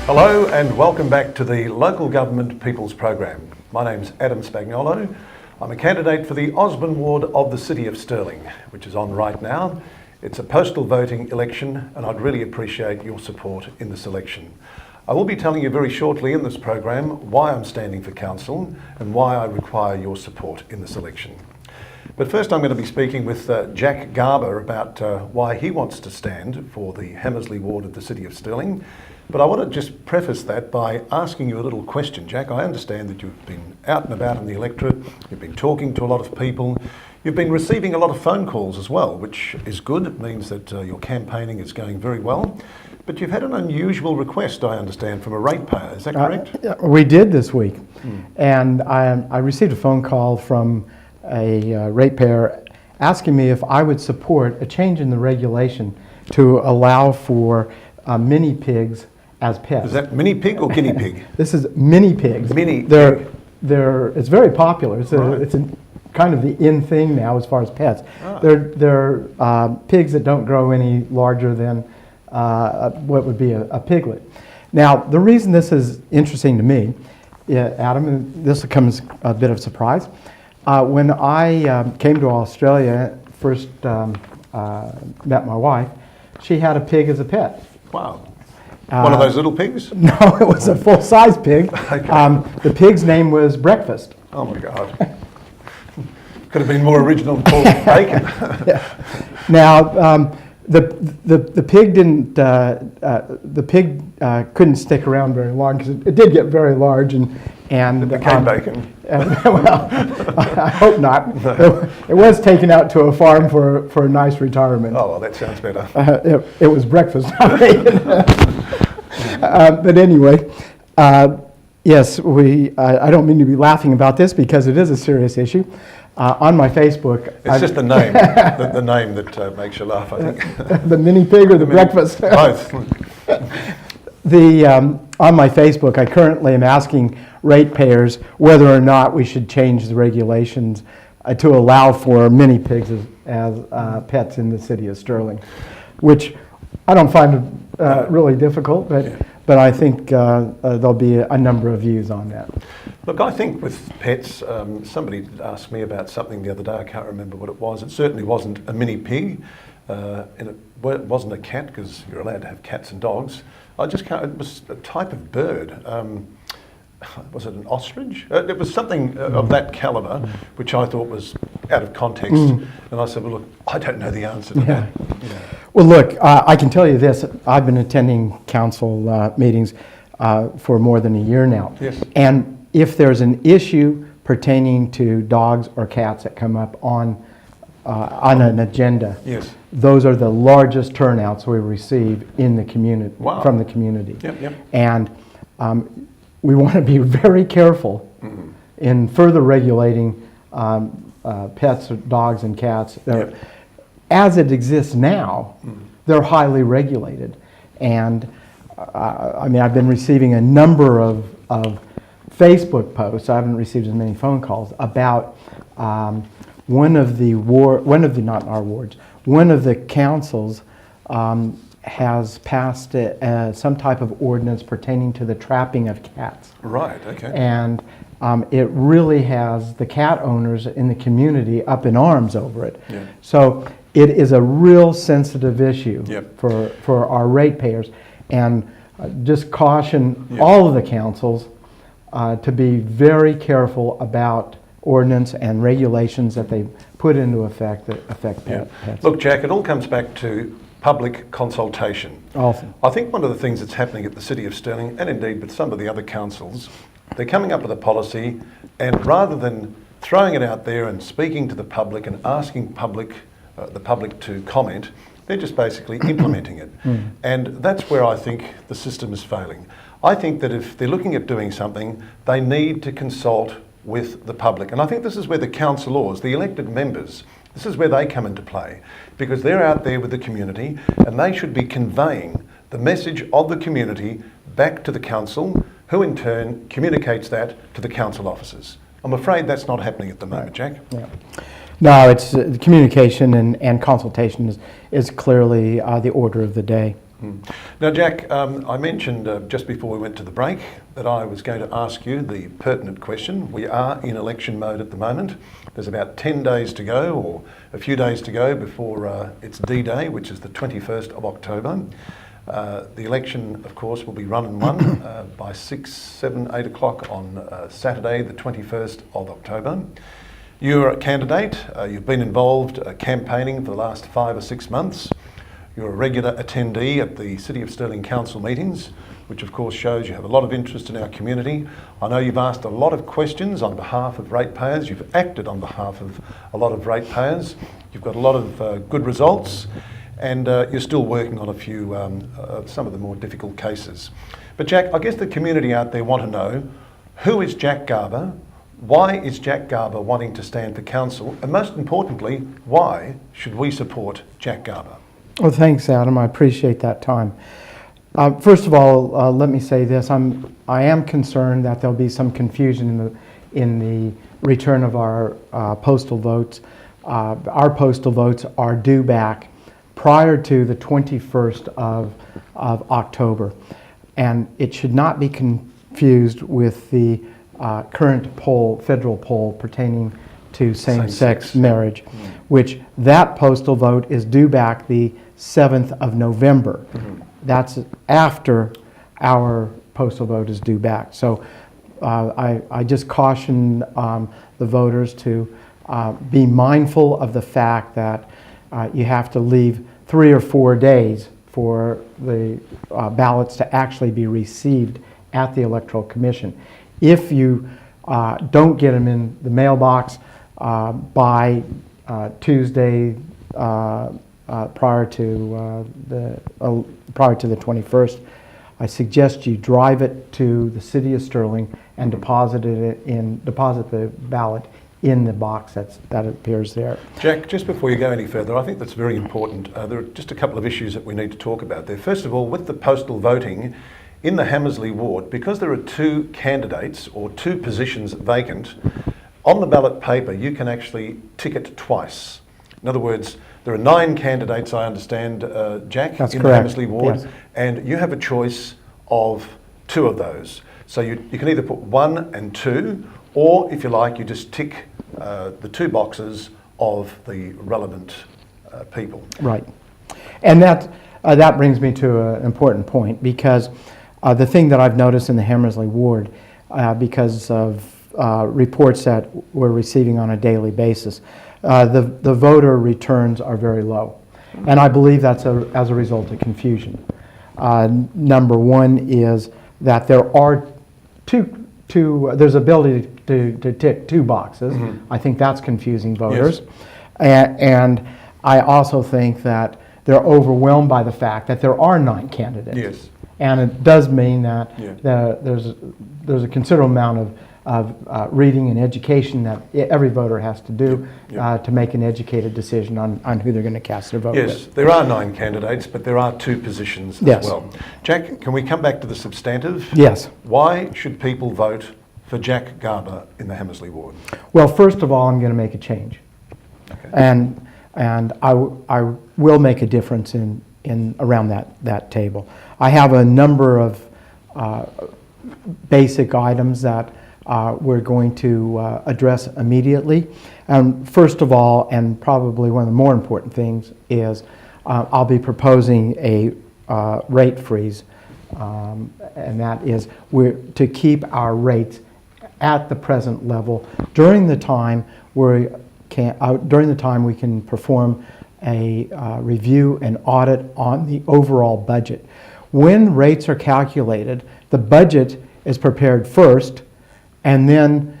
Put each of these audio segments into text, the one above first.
Hello and welcome back to the Local Government People's Program. My name's Adam Spagnolo. I'm a candidate for the Osborne ward of the City of Stirling, which is on right now. It's a postal voting election and I'd really appreciate your support in this election. I will be telling you very shortly in this program why I'm standing for council and why I require your support in this election. But first I'm going to be speaking with Jack Garber about why he wants to stand for the Hammersley ward of the City of Stirling. But I want to just preface that by asking you a little question, Jack. I understand that you've been out and about in the electorate, you've been talking to a lot of people, you've been receiving a lot of phone calls as well, which is good. It means that your campaigning is going very well. But you've had an unusual request, I understand, from a ratepayer. Is that correct? We did this week. And I received a phone call from a ratepayer asking me if I would support a change in the regulation to allow for mini pigs as pets. Is that mini pig or guinea pig? This is mini pigs. It's very popular. It's kind of the in thing now as far as pets. They're pigs that don't grow any larger than what would be a piglet. Now, the reason this is interesting to me, Adam, and this comes a bit of surprise, when I came to Australia, first met my wife, she had a pig as a pet. Wow. One of those little pigs? No, it was a full-size pig. Okay. The pig's name was Breakfast. Oh my God. Could have been more original called bacon. Now, the pig didn't. The pig couldn't stick around very long because it did get very large and it became bacon. Well, I hope not. No. It was taken out to a farm for a nice retirement. Oh, well, that sounds better. It was breakfast, not bacon. But anyway, yes, I don't mean to be laughing about this because it is a serious issue. On my Facebook, it's just the name, the name that makes you laugh, I think. The mini pig or the breakfast? Both. On my Facebook, I currently am asking ratepayers whether or not we should change the regulations to allow for mini pigs as pets in the City of Stirling, which I don't find really difficult, but I think there'll be a number of views on that. Look, I think with pets, somebody asked me about something the other day, I can't remember what it was. It certainly wasn't a mini pig, and it wasn't a cat, because you're allowed to have cats and dogs. It was a type of bird. Was it an ostrich? It was something of that calibre, which I thought was out of context. And I said, well, look, I don't know the answer to that. Yeah. Well, look, I can tell you this. I've been attending council meetings for more than a year now. Yes. And if there's an issue pertaining to dogs or cats that come up on an agenda, yes, those are the largest turnouts we receive in the community, from the community. Yep. And we want to be very careful in further regulating pets, dogs and cats. Yep. As it exists now, they're highly regulated. And I've been receiving a number of Facebook posts. I haven't received as many phone calls about one of the councils has passed some type of ordinance pertaining to the trapping of cats. Right, okay. And it really has the cat owners in the community up in arms over it. Yeah. So it is a real sensitive issue for our ratepayers. And just caution all of the councils to be very careful about ordinance and regulations that they put into effect that affect pets. Look, Jack, it all comes back to public consultation. Awesome. I think one of the things that's happening at the City of Stirling, and indeed with some of the other councils, they're coming up with a policy, and rather than throwing it out there and speaking to the public and asking the public to comment, they're just basically implementing it. And that's where I think the system is failing. I think that if they're looking at doing something, they need to consult with the public. And I think this is where the councillors, the elected members, this is where they come into play, because they're out there with the community and they should be conveying the message of the community back to the council, who in turn communicates that to the council officers. I'm afraid that's not happening at the moment, Jack. Yeah. No, it's communication and consultation is clearly the order of the day. Now, Jack, I mentioned just before we went to the break that I was going to ask you the pertinent question. We are in election mode at the moment. There's about 10 days to go, or a few days to go before it's D-Day, which is the 21st of October. The election, of course, will be run and won by 6, 7, 8 o'clock on Saturday, the 21st of October. You're a candidate. You've been involved campaigning for the last 5 or 6 months. You're a regular attendee at the City of Stirling Council meetings, which of course shows you have a lot of interest in our community. I know you've asked a lot of questions on behalf of ratepayers. You've acted on behalf of a lot of ratepayers. You've got a lot of good results, and you're still working on a few, some of the more difficult cases. But Jack, I guess the community out there want to know, who is Jack Garber? Why is Jack Garber wanting to stand for council? And most importantly, why should we support Jack Garber? Well, thanks, Adam. I appreciate that time. First of all, let me say this. I am concerned that there'll be some confusion in the return of our postal votes. Our postal votes are due back prior to the 21st of October. And it should not be confused with the current federal poll pertaining to same-sex marriage, which that postal vote is due back the 7th of November. That's after our postal vote is due back. So I just caution the voters to be mindful of the fact that you have to leave 3 or 4 days for the ballots to actually be received at the Electoral Commission. If you don't get them in the mailbox by Tuesday prior to the 21st, I suggest you drive it to the City of Stirling and deposit the ballot in the box that appears there. Jack, just before you go any further, I think that's very important. There are just a couple of issues that we need to talk about there. First of all, with the postal voting in the Hammersley ward, because there are 2 candidates or 2 positions vacant, on the ballot paper you can actually tick it twice. In other words, there are 9 candidates, I understand, Jack, That's in correct. the Hammersley ward, Yes. and you have a choice of 2 of those. So you can either put 1 and 2, or if you like, you just tick the 2 boxes of the relevant people. Right. And that brings me to an important point, because the thing that I've noticed in the Hammersley ward, because of reports that we're receiving on a daily basis, the voter returns are very low. And I believe that's as a result of confusion. Number one is that there are there's ability to tick 2 boxes. I think that's confusing voters. Yes. And I also think that they're overwhelmed by the fact that there are 9 candidates. Yes. And it does mean that there's a considerable amount of reading and education that every voter has to do to make an educated decision on who they're going to cast their vote with. Yes, there are 9 candidates, but there are 2 positions as well. Jack, can we come back to the substantive? Yes. Why should people vote for Jack Garber in the Hammersley ward? Well, first of all, I'm going to make a change. Okay. And I will make a difference in around that table. I have a number of basic items that we're going to address immediately. First of all, and probably one of the more important things, is I'll be proposing a rate freeze, and that is to keep our rates at the present level during the time we can perform a review and audit on the overall budget. When rates are calculated, the budget is prepared first, and then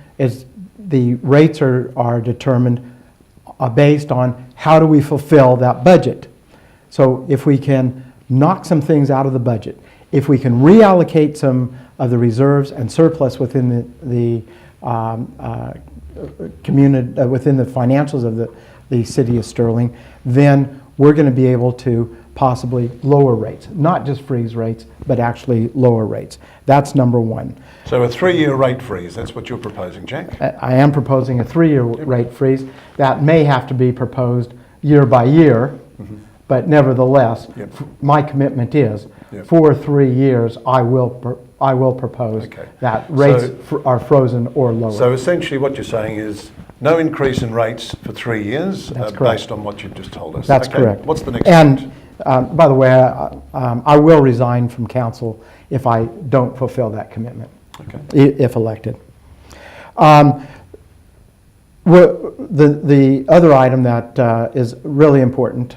the rates are determined based on how do we fulfill that budget. So if we can knock some things out of the budget, if we can reallocate some of the reserves and surplus within the community, within the financials of the City of Stirling, then we're going to be able to possibly lower rates, not just freeze rates, but actually lower rates. That's number one. So a 3-year rate freeze, that's what you're proposing, Jack? I am proposing a 3-year rate freeze. That may have to be proposed year by year, But nevertheless, Yep. My commitment is, Yep. for 3 years, I will propose Okay. that rates So- are frozen or lower. So essentially what you're saying is no increase in rates for 3 years That's correct. based on what you've just told us. That's Okay. correct. What's the next And by the way, I will resign from council if I don't fulfill that commitment, Okay. if elected. The other item that is really important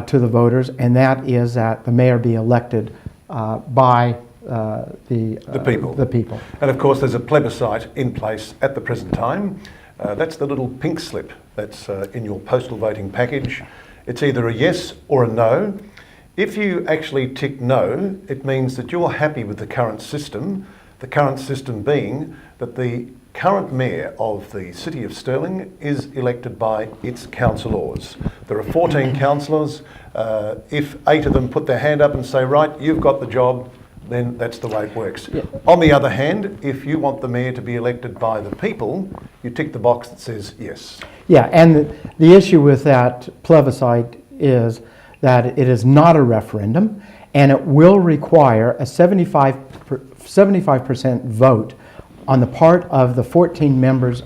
to the voters, and that is that the mayor be elected by The people. The people. And of course, there's a plebiscite in place at the present time. That's the little pink slip that's in your postal voting package. It's either a yes or a no. If you actually tick no, it means that you're happy with the current system being that the current mayor of the City of Stirling is elected by its councillors. There are 14 councillors. If 8 of them put their hand up and say, right, you've got the job, then that's the way it works. Yeah. On the other hand, if you want the mayor to be elected by the people, you tick the box that says yes. Yeah, and the issue with that plebiscite is that it is not a referendum, and it will require a 75% vote on the part of the 14 members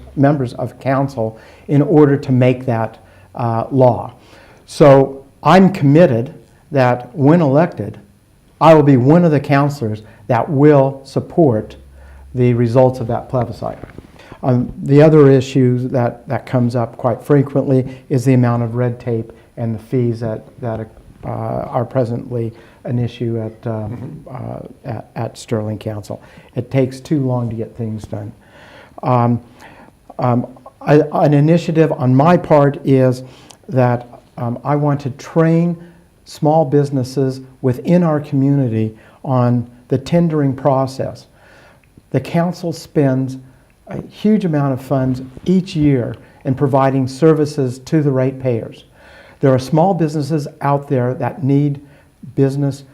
of council in order to make that law. So I'm committed that when elected, I will be one of the councillors that will support the results of that plebiscite. The other issue that comes up quite frequently is the amount of red tape and the fees that are presently an issue at Stirling Council. It takes too long to get things done. An initiative on my part is that I want to train small businesses within our community on the tendering process. The council spends a huge amount of funds each year in providing services to the ratepayers. There are small businesses out there that need business.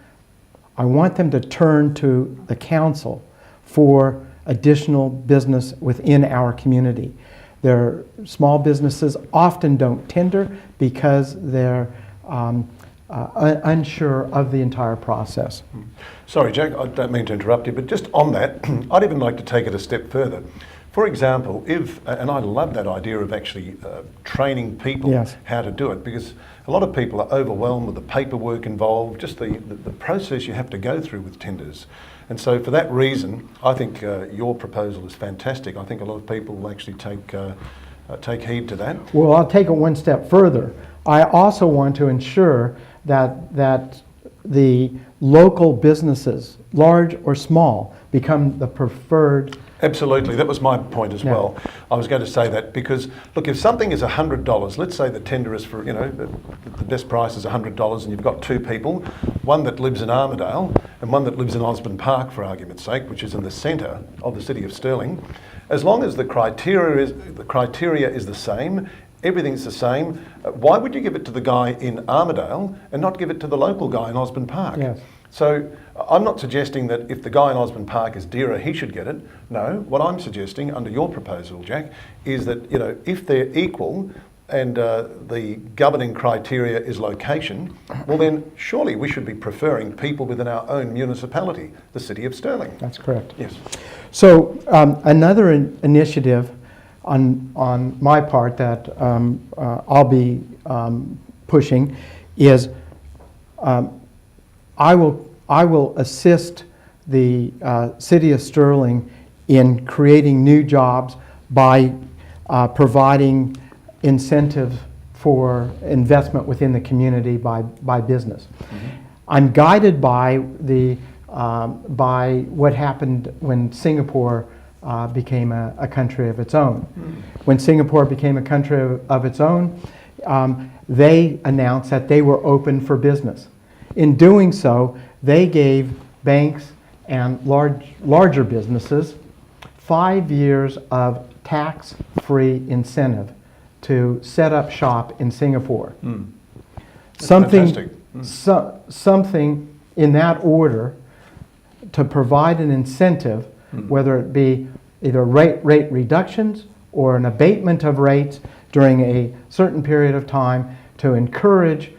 I want them to turn to the council for additional business within our community. Their small businesses often don't tender because they're unsure of the entire process. Sorry, Jack, I don't mean to interrupt you, but just on that, I'd even like to take it a step further. For example, and I love that idea of actually training people Yes. how to do it, because a lot of people are overwhelmed with the paperwork involved, just the process you have to go through with tenders. And so for that reason, I think your proposal is fantastic. I think a lot of people will actually take heed to that. Well, I'll take it one step further. I also want to ensure that the local businesses, large or small, become the preferred. Absolutely, that was my point as Yeah. well. I was going to say that because, look, if something is $100, let's say the tender is for, the best price is $100 and you've got 2 people, one that lives in Armidale and one that lives in Osborne Park, for argument's sake, which is in the centre of the City of Stirling, as long as the criteria is the same, everything's the same, why would you give it to the guy in Armidale and not give it to the local guy in Osborne Park? Yes. So I'm not suggesting that if the guy in Osborne Park is dearer, he should get it. No, what I'm suggesting under your proposal, Jack, is that if they're equal and the governing criteria is location, well then surely we should be preferring people within our own municipality, the City of Stirling. That's correct. Yes. So another initiative on my part that I'll be pushing is I will assist the City of Stirling in creating new jobs by providing incentives for investment within the community by business. Mm-hmm. I'm guided by what happened when Singapore became a country of its own. Mm-hmm. When Singapore became a country of its own, they announced that they were open for business. In doing so, they gave banks and larger businesses 5 years of tax-free incentive to set up shop in Singapore. Mm. Something in that order to provide an incentive, whether it be either rate reductions or an abatement of rates during a certain period of time to encourage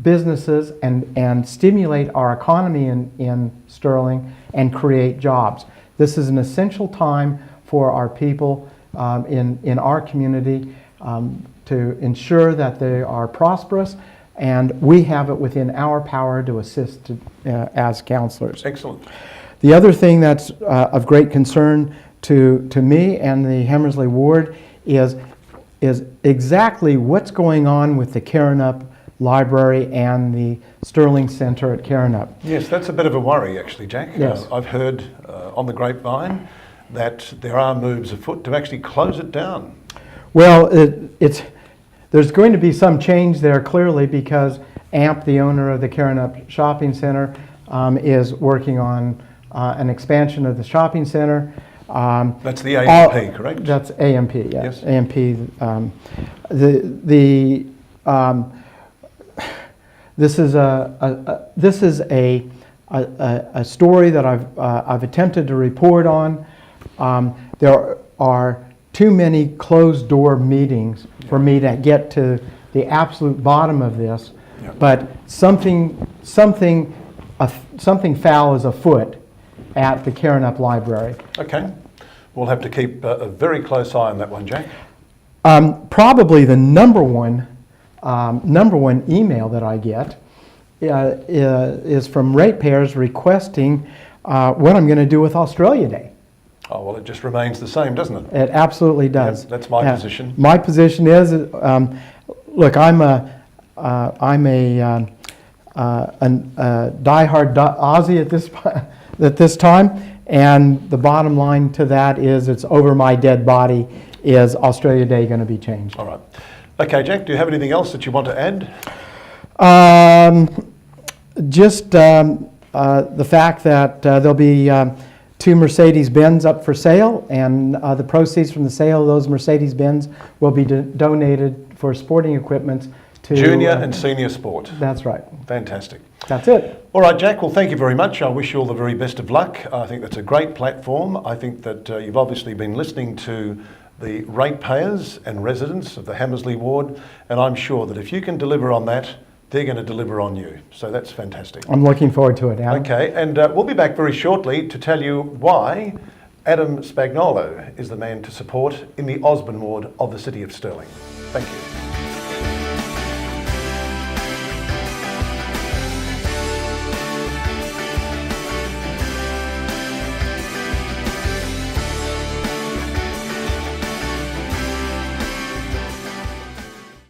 businesses and stimulate our economy in Stirling and create jobs. This is an essential time for our people in our community to ensure that they are prosperous, and we have it within our power to assist as councillors. Excellent. The other thing that's of great concern to me and the Hammersley Ward is exactly what's going on with the Karrinyup Library and the Stirling Centre at Karrinyup. Yes, that's a bit of a worry actually, Jack. Yes. I've heard on the grapevine that there are moves afoot to actually close it down. Well, there's going to be some change there clearly, because AMP, the owner of the Karrinyup Shopping Centre, is working on an expansion of the shopping centre. That's the AMP, correct? That's AMP, yeah. Yes. AMP. This is a story that I've attempted to report on. There are too many closed-door meetings for me to get to the absolute bottom of this. Yeah. But something foul is afoot at the Karrinyup Library. Okay. We'll have to keep a very close eye on that one, Jack. Probably the number one email that I get is from ratepayers requesting what I'm going to do with Australia Day. Oh, well, it just remains the same, doesn't it? It absolutely does. Yeah, that's my position. My position is, look, I'm a diehard Aussie at this time, and the bottom line to that is, it's over my dead body. Is Australia Day going to be changed? All right. Okay, Jack, do you have anything else that you want to add? Just the fact that there'll be 2 Mercedes-Benz up for sale, and the proceeds from the sale of those Mercedes-Benz will be donated for sporting equipment to junior and senior sport. That's right. Fantastic. That's it. All right, Jack, well, thank you very much. I wish you all the very best of luck. I think that's a great platform. I think that you've obviously been listening to the ratepayers and residents of the Hammersley Ward, and I'm sure that if you can deliver on that, they're going to deliver on you. So that's fantastic. I'm looking forward to it, Adam. Okay, and we'll be back very shortly to tell you why Adam Spagnolo is the man to support in the Osborne Ward of the City of Stirling. Thank you.